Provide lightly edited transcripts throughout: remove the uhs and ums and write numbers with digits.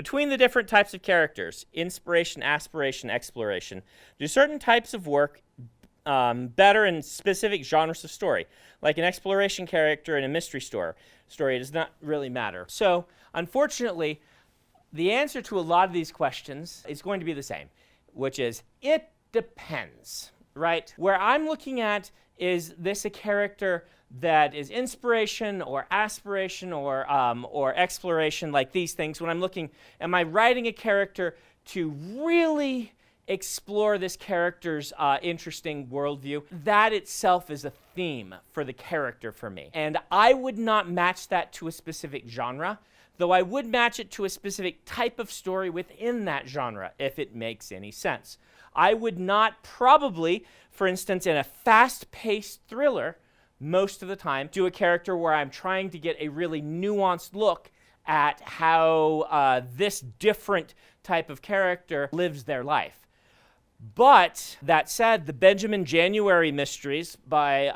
between the different types of characters, inspiration, aspiration, exploration, do certain types of work better in specific genres of story, like an exploration character in a mystery story does not really matter. So, unfortunately, the answer to a lot of these questions is going to be the same, which is it depends, right? Where I'm looking at, is this a character that is inspiration or aspiration or exploration, like these things? When I'm looking, am I writing a character to really explore this character's interesting worldview? That itself is a theme for the character for me. And I would not match that to a specific genre, though I would match it to a specific type of story within that genre, if it makes any sense. I would not probably, for instance, in a fast-paced thriller, most of the time, do a character where I'm trying to get a really nuanced look at how this different type of character lives their life. But that said, the Benjamin January mysteries by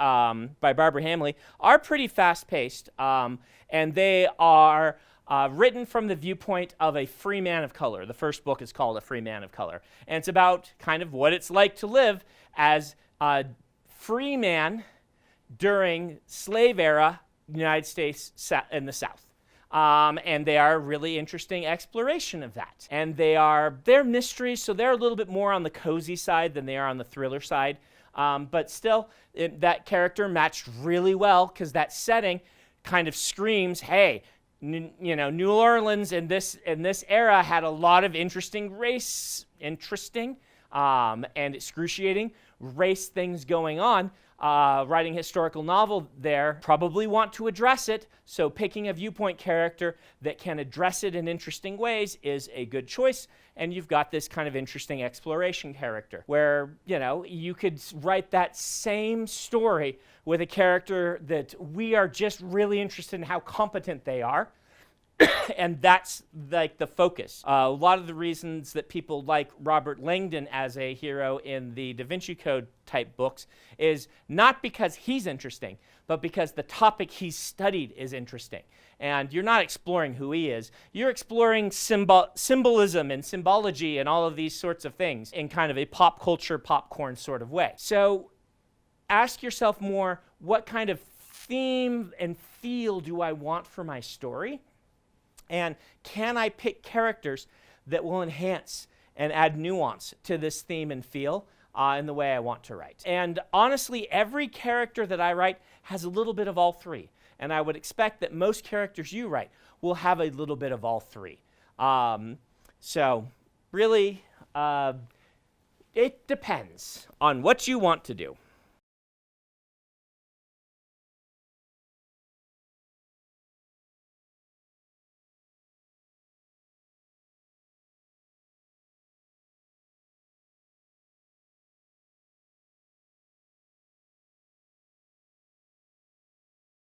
Barbara Hamley are pretty fast-paced, and they are written from the viewpoint of a free man of color. The first book is called A Free Man of Color, and it's about kind of what it's like to live as a free man during slave era United States in the South. And they are a really interesting exploration of that. And they're mysteries, so they're a little bit more on the cozy side than they are on the thriller side. But still, that character matched really well because that setting kind of screams, hey, New Orleans in this era had a lot of interesting and excruciating race things going on. Writing a historical novel there, probably want to address it, so picking a viewpoint character that can address it in interesting ways is a good choice, and you've got this kind of interesting exploration character where, you could write that same story with a character that we are just really interested in how competent they are, and that's like the focus. A lot of the reasons that people like Robert Langdon as a hero in the Da Vinci Code type books is not because he's interesting, but because the topic he's studied is interesting. And you're not exploring who he is. You're exploring symbolism and symbology and all of these sorts of things in kind of a pop culture, popcorn sort of way. So ask yourself more, what kind of theme and feel do I want for my story? And can I pick characters that will enhance and add nuance to this theme and feel in the way I want to write? And honestly, every character that I write has a little bit of all three. And I would expect that most characters you write will have a little bit of all three. So really, it depends on what you want to do.